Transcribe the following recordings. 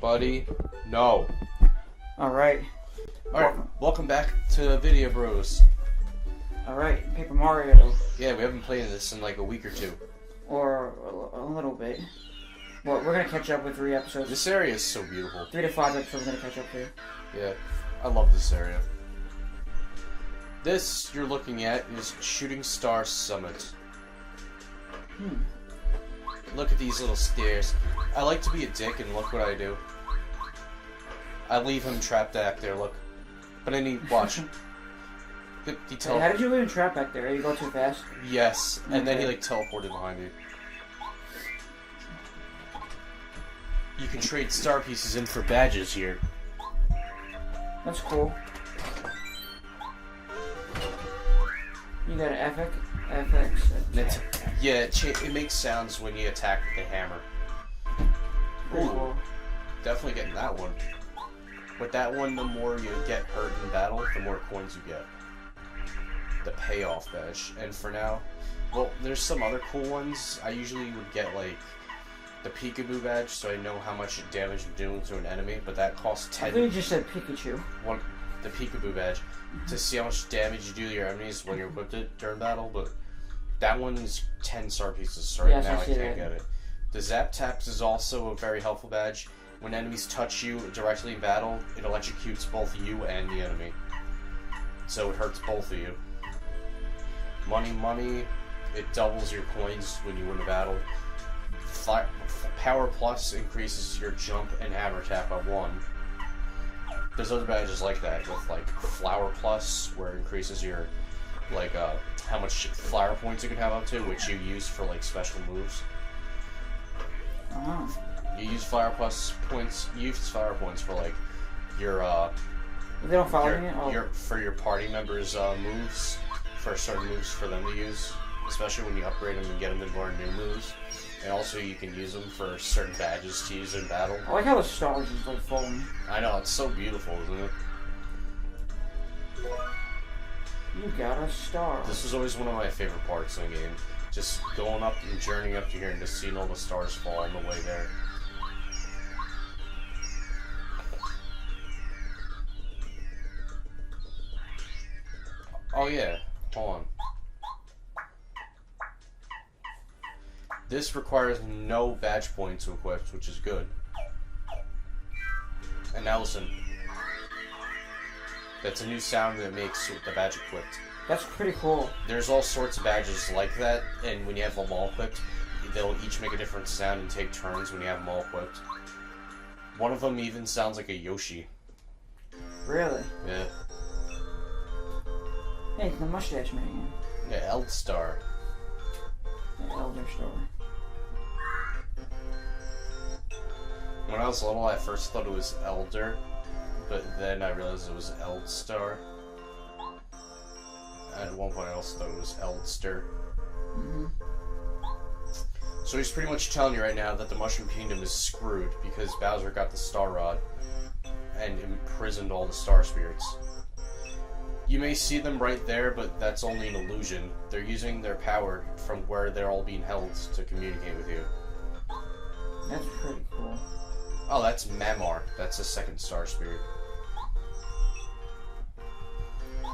buddy. No. Alright. Alright, welcome back to Vidya Bros. Alright, Paper Mario. Yeah, we haven't played this in like a week or two. Or a little bit. Well, we're gonna catch up with 3 episodes. This area is so beautiful. 3 to 5 episodes we're gonna catch up to. Yeah, I love this area. This you're looking at is Shooting Star Summit. Look at these little stairs. I like to be a dick, and look what I do. I leave him trapped back there, look. But I need... watch. Hey, how did you leave him trapped back there? You go too fast? Yes, and then he like teleported behind you. You can trade star pieces in for badges here. That's cool. You got an FX. Yeah, it makes sounds when you attack with the hammer. Pretty cool. Definitely getting that one. With that one, the more you get hurt in battle, the more coins you get. The payoff badge. And for now, well, there's some other cool ones. I usually would get like the peekaboo badge, so I know how much damage I'm doing to an enemy, but that costs 10. I think you just said Pikachu. The peekaboo badge. To see how much damage you do to your enemies when you're equipped it during battle, but that one's 10 star pieces, so right now I can't get it. The Zap Taps is also a very helpful badge. When enemies touch you directly in battle, it electrocutes both you and the enemy. So it hurts both of you. Money, it doubles your coins when you win a battle. Power Plus increases your jump and hammer attack by 1. There's other badges like that, with like Flower Plus, where it increases your, like, how much flower points you can have up to, which you use for like special moves. You use Flower Plus points. You use Flower points for like your They don't follow me? For your party members' moves, for certain moves for them to use, especially when you upgrade them and get them to learn new moves. And also you can use them for certain badges to use in battle. I like how the stars is like falling. I know, it's so beautiful, isn't it? You got a star. This was always one of my favorite parts in the game. Just going up and journeying up to here and just seeing all the stars fall on the way there. Oh yeah, hold on. This requires no badge points to equip, which is good. And now listen. That's a new sound that makes with the badge equipped. That's pretty cool. There's all sorts of badges like that, and when you have them all equipped, they'll each make a different sound and take turns when you have them all equipped. One of them even sounds like a Yoshi. Really? Yeah. Hey, the mustache man. Yeah, Eldstar. The Elder Star. When I was little, I first thought it was Elder, but then I realized it was Eldstar. At one point I also thought it was Eldster. So he's pretty much telling you right now that the Mushroom Kingdom is screwed because Bowser got the Star Rod and imprisoned all the Star Spirits. You may see them right there, but that's only an illusion. They're using their power from where they're all being held to communicate with you. That's pretty cool. Oh, that's Mamar. That's the second Star Spirit.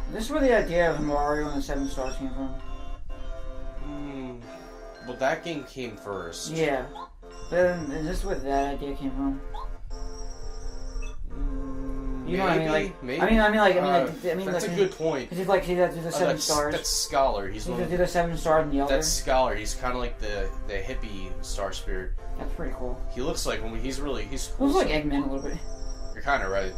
Is this where the idea of Mario and the 7 Stars came from? Well, that game came first. Yeah. But then, is this where that idea came from? You know what I mean? Like, maybe. I mean, that's a good point. Because like, he does do the 7 stars. That's Scholar. He's going to do the 7 stars and the Elder. That's Scholar. He's kind of like the hippie Star Spirit. That's pretty cool. He looks like he's cool. He looks like Eggman a little bit. You're kind of right.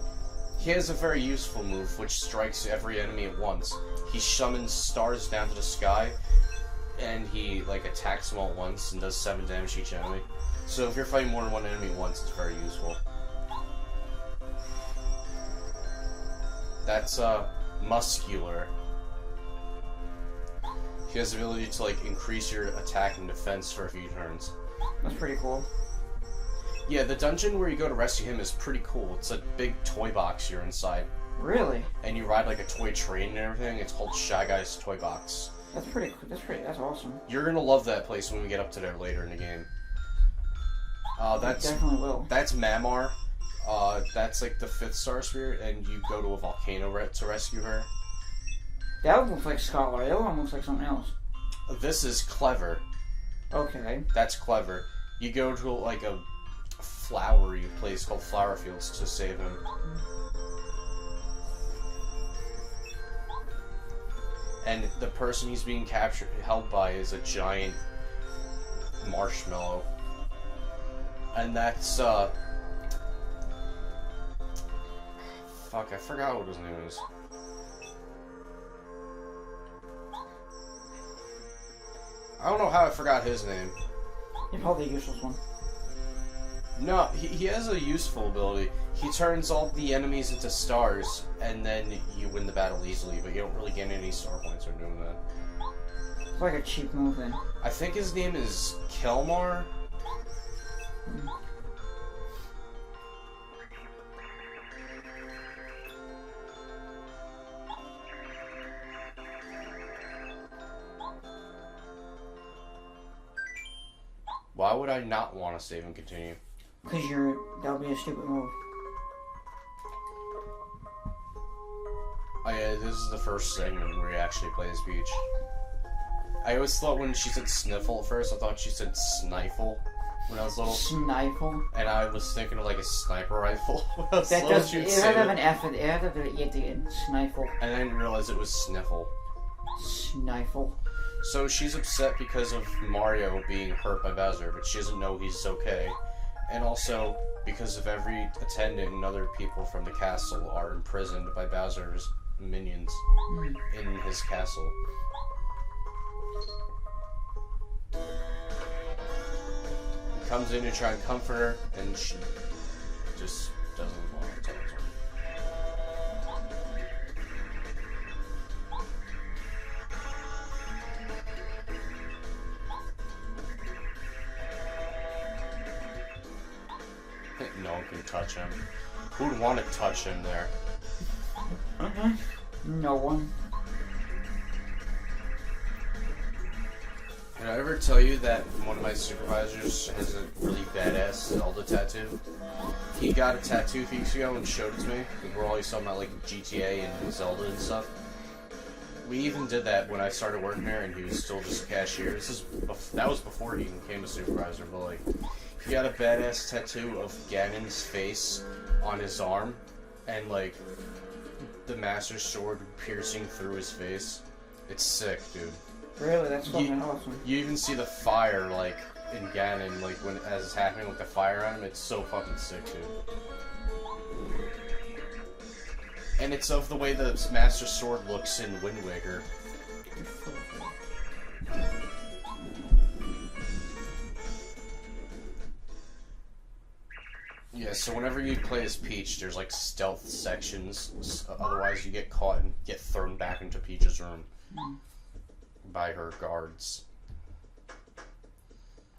He has a very useful move, which strikes every enemy at once. He summons stars down to the sky, and he like attacks them all at once and does 7 damage to each enemy. So if you're fighting more than one enemy at once, it's very useful. That's Muscular. He has the ability to like increase your attack and defense for a few turns. That's pretty cool. Yeah, the dungeon where you go to rescue him is pretty cool. It's a big toy box you're inside. Really? And you ride like a toy train and everything. It's called Shy Guy's Toy Box. That's awesome. You're gonna love that place when we get up to there later in the game. That's definitely will. That's Mamar. That's like the 5th star spirit, and you go to a volcano to rescue her. That one looks like Scholar. That one looks like something else. This is Clever. Okay. That's Clever. You go to like a flowery place called Flower Fields to save him. And the person he's being held by is a giant marshmallow. And that's, fuck, I forgot what his name is. I don't know how I forgot his name. You're probably a useless one. No, he has a useful ability. He turns all the enemies into stars, and then you win the battle easily, but you don't really get any star points for doing that. It's like a cheap move then. I think his name is Kelmar. Why would I not want to save and continue? Because that would be a stupid move. Oh yeah, this is the first segment where you actually play as Peach. I always thought when she said sniffle at first, I thought she said snifle when I was little. Snifle? And I was thinking of like a sniper rifle when I was that little. Does, it has to have an F in it. It has to have an E at the end. Snifle. And I didn't realize it was sniffle. Snifle. So she's upset because of Mario being hurt by Bowser, but she doesn't know he's okay. And also because of every attendant and other people from the castle are imprisoned by Bowser's minions in his castle. He comes in to try and comfort her, and she just doesn't want to tell him. No one can touch him. Who'd want to touch him there? No one. Did I ever tell you that one of my supervisors has a really badass Zelda tattoo? He got a tattoo a few weeks ago and showed it to me. We're always talking about like GTA and Zelda and stuff. We even did that when I started working there, and he was still just a cashier. That was before he became a supervisor, but like, he got a badass tattoo of Ganon's face on his arm, and like, the Master Sword piercing through his face. It's sick, dude. Really? That's fucking awesome. You even see the fire, like, in Ganon, like, as it's happening with the fire on him. It's so fucking sick, dude. And it's of the way the Master Sword looks in Wind Waker. Yeah, so whenever you play as Peach, there's like stealth sections. Otherwise, you get caught and get thrown back into Peach's room by her guards.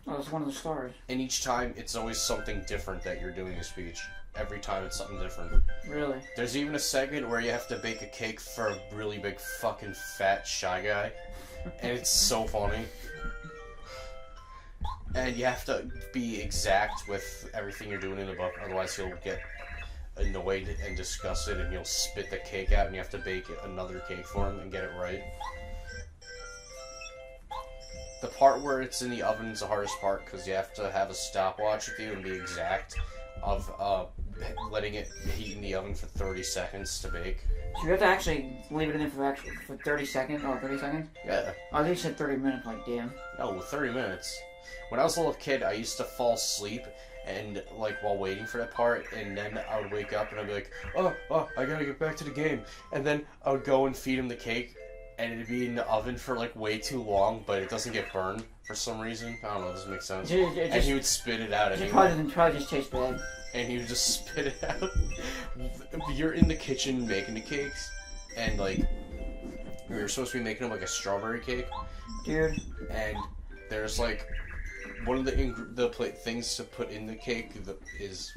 Oh, it's one of the stars. And each time, it's always something different that you're doing as Peach. Every time, it's something different. Really? There's even a segment where you have to bake a cake for a really big fucking fat Shy Guy. And it's so funny. And you have to be exact with everything you're doing in the book, otherwise he'll get annoyed and disgusted and he'll spit the cake out and you have to bake another cake for him and get it right. The part where it's in the oven is the hardest part because you have to have a stopwatch with you and be exact of letting it heat in the oven for 30 seconds to bake. So you have to actually leave it in there for 30 seconds? Oh, 30 seconds? Yeah. Oh, they said 30 minutes, like, damn. No, 30 minutes. When I was a little kid, I used to fall asleep and like while waiting for that part, and then I would wake up and I'd be like, oh, I gotta get back to the game. And then I would go and feed him the cake, and it'd be in the oven for like way too long, but it doesn't get burned for some reason. I don't know, it doesn't make sense. And he would spit it out anyway. It probably just tastes bad. And he would just spit it out. You're in the kitchen making the cakes, and like, we were supposed to be making them like a strawberry cake. Dude. And there's like, one of the things to put in the cake is,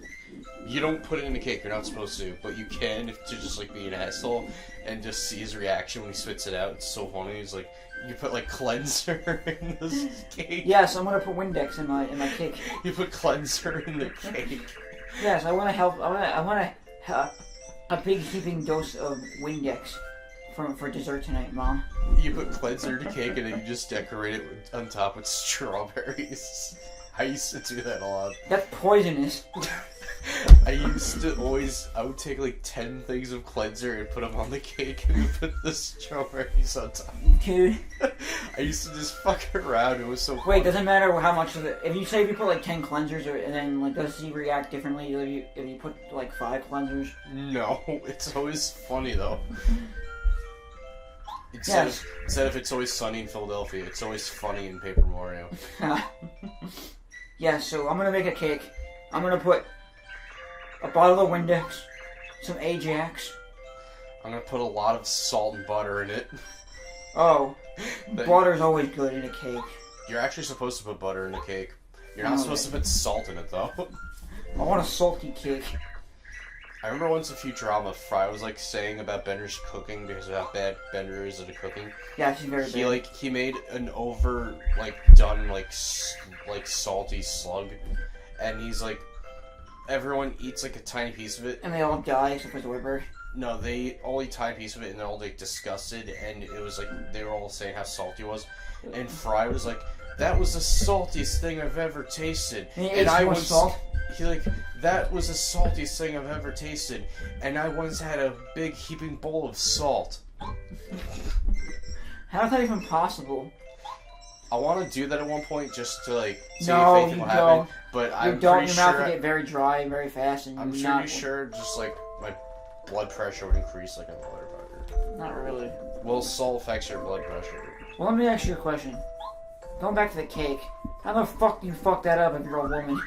you don't put it in the cake, you're not supposed to, but you can to just like be an asshole and just see his reaction when he spits it out. It's so funny. He's like, you put like cleanser in this cake. Yes, I'm gonna put Windex in my cake. You put cleanser in the cake. Yes, I want to help. I want a big heaping dose of Windex for dessert tonight, Mom. You put cleanser in the cake and then you just decorate it on top with strawberries. I used to do that a lot. That's poisonous. I would take like 10 things of cleanser and put them on the cake and put the strawberries on top. Dude. I used to just fuck around. It was so Wait, doesn't matter how much of it. If you put like 10 cleansers, and then like does he react differently if you put like 5 cleansers? No, it's always funny though. Instead of It's Always Sunny in Philadelphia, it's always funny in Paper Mario. Yeah, so I'm gonna make a cake. I'm gonna put a bottle of Windex, some Ajax. I'm gonna put a lot of salt and butter in it. Oh, butter's always good in a cake. You're actually supposed to put butter in a cake. You're not supposed to put salt in it though. I want a salty cake. I remember once in Futurama, Fry was like saying about Bender's cooking because of how bad Bender is at cooking. Yeah, she's very bad. He made an done salty slug, and he's like, everyone eats like a tiny piece of it, and they all die except for Zoidberg. No, they all eat a tiny piece of it, and they're all like disgusted, and it was like they were all saying how salty it was, and Fry was like, "That was the saltiest thing I've ever tasted," and I was salt. He's like, "That was the saltiest thing I've ever tasted, and I once had a big heaping bowl of salt." How is that even possible? I want to do that at one point just to like see if anything will happen. But I'm pretty your sure mouth will get very dry very fast, and I'm sure just like my blood pressure would increase like a motherfucker. Not really. Well, salt affects your blood pressure. Well, let me ask you a question. Going back to the cake, how the fuck do you fuck that up if you're a woman?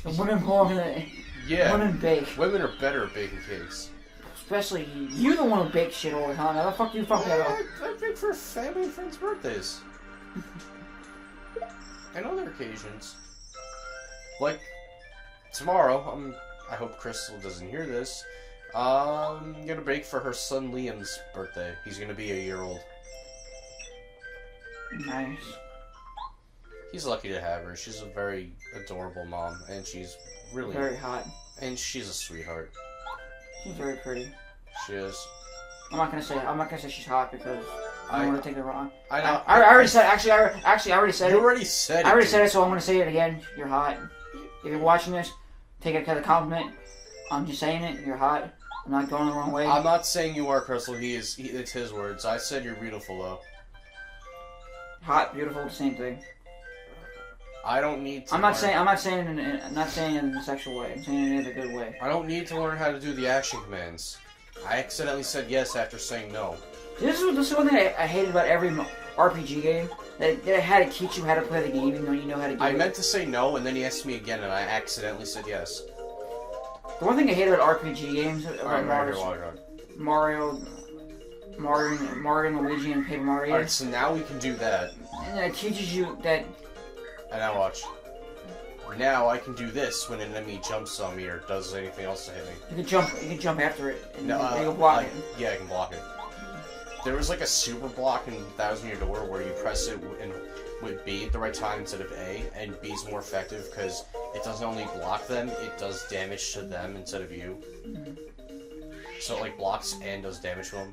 The women belong in it. Yeah. Women bake. Women are better at baking cakes. Especially you, the one who bakes shit all the time. How the fuck do you fuck that up? I bake for family and friends' birthdays. And other occasions. Like, tomorrow, I hope Crystal doesn't hear this, I'm gonna bake for her son Liam's birthday. He's gonna be a year old. Nice. He's lucky to have her. She's a very adorable mom, and she's really... very hot. And she's a sweetheart. She's very pretty. She is. I'm not gonna say she's hot because I don't want to take it wrong. I know. I already said. Actually, I already said it. You already said it. I already said it, so I'm gonna say it again. You're hot. If you're watching this, take it as a compliment. I'm just saying it. You're hot. I'm not going the wrong way. I'm not saying you are, Crystal. It's his words. I said you're beautiful, though. Hot, beautiful, the same thing. I don't need to. I'm not saying it in a sexual way. I'm saying it in a good way. I don't need to learn how to do the action commands. I accidentally said yes after saying no. This is one thing I hated about every RPG game. That it had to teach you how to play the game, even though you know how to do it. I meant to say no, and then he asked me again, and I accidentally said yes. The one thing I hate about RPG games, Mario and Luigi and Paper Mario. Alright, so now we can do that. And it teaches you that... And now watch. Now I can do this when an enemy jumps on me or does anything else to hit me. You can jump after it, and no, you can block it. Yeah, I can block it. There was like a super block in Thousand Year Door where you press it with B at the right time instead of A, and B is more effective because it doesn't only block them, it does damage to them instead of you. Mm-hmm. So it like blocks and does damage to them.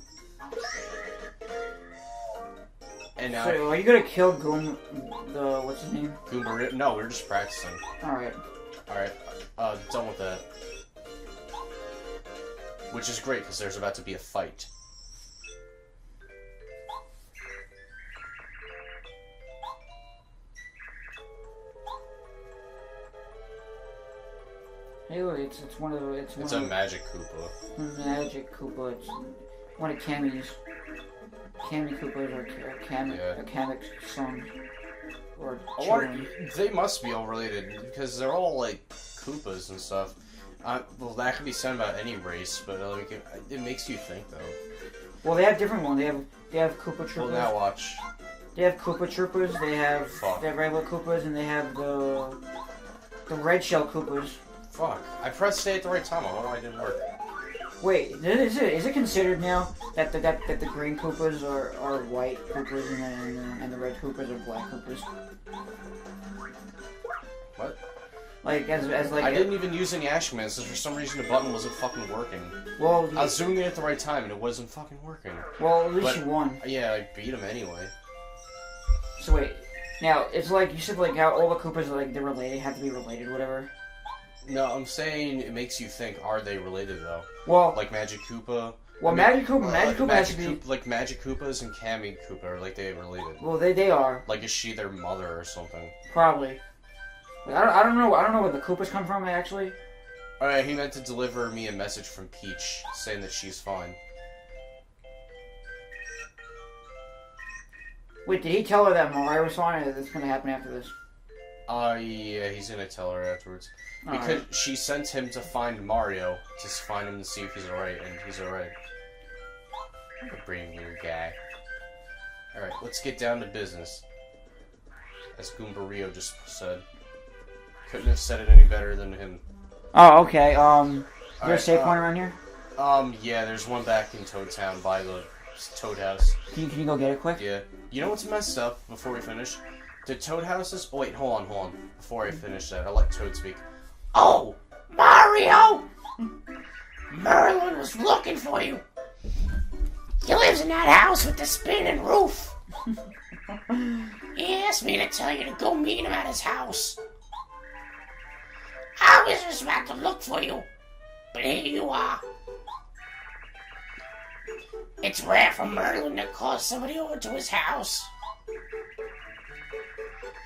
And now, so, are you gonna kill what's his name? Goomba? No, we're just practicing. Alright. Done with that. Which is great because there's about to be a fight. Hey, look, it's one of the... It's a Magic Koopa. Magic Koopa. It's one of Cammy's. Cammy Koopas are Kamek's son. Or children. They must be all related, because they're all, like, Koopas and stuff. Well, that could be said about any race, but like, it makes you think, though. Well, they have different ones. They have Koopa Troopers. Well, now watch. They have Koopa Troopers, they have regular Koopas, and they have the red shell Koopas. Fuck. I pressed A at the right time. I wonder why it didn't work. Wait, is it considered now that the green Koopas are white Koopas and the red Koopas are black Koopas? What? Like as like. I didn't even use any action commands because for some reason the button wasn't fucking working. Well, I was zooming in at the right time and it wasn't fucking working. Well, at least you won. Yeah, I beat him anyway. So wait, now it's like you said, like how all the Koopas are like they're related, have to be related, whatever. No, I'm saying it makes you think: are they related though? Well, like Magic Koopa. Well, Magic Koopa has to be like Magic Koopas and Kami Koopa are like they related. Well, they are. Like, is she their mother or something? Probably. I don't know. I don't know where the Koopas come from actually. All right, he meant to deliver me a message from Peach saying that she's fine. Wait, did he tell her that Mario was fine, or that's gonna happen after this? Yeah, he's gonna tell her afterwards. Because she sent him to find Mario, to find him and see if he's alright, and he's alright. A brainy little guy. Alright, let's get down to business. As Goomba Rio just said. Couldn't have said it any better than him. Oh, okay, is there a safe point around here? Yeah, there's one back in Toad Town by the Toad House. Can you go get it quick? Yeah. You know what's messed up before we finish? The Toad Houses... Oh, wait, hold on. Before I finish that, I'll let Toad speak. Oh, Mario! Merlin was looking for you. He lives in that house with the spinning roof. He asked me to tell you to go meet him at his house. I was just about to look for you, but here you are. It's rare for Merlin to call somebody over to his house.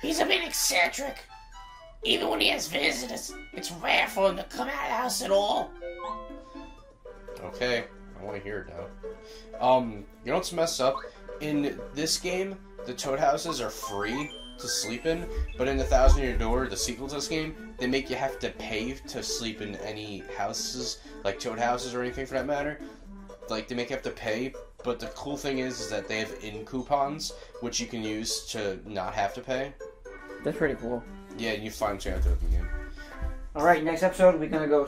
He's a bit eccentric. Even when he has visitors, it's rare for him to come out of the house at all. Okay, I want to hear it now. You know what's messed up? In this game, the Toad Houses are free to sleep in, but in the 1,000-Year Door, the sequel to this game, they make you have to pay to sleep in any houses, like Toad Houses or anything for that matter. Like, they make you have to pay, but the cool thing is that they have in-coupons, which you can use to not have to pay. That's pretty cool. Yeah, and you find them throughout the game. Alright, next episode, we're gonna go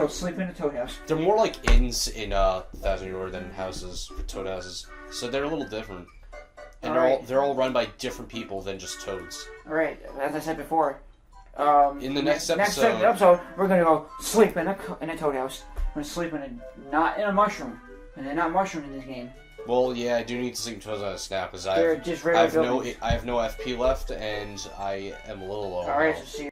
sleep in a Toad House. They're more like inns in 1,000-Year Door than houses for Toad Houses, so they're a little different. And they're all run by different people than just toads. Alright, as I said before, in the next episode, we're gonna go sleep in a Toad House. We're gonna sleep not in a mushroom, and they're not mushroom in this game. Well, yeah, I do need to sleep in Toads on a snap because I have no FP left, and I am a little low. Alright, so see you.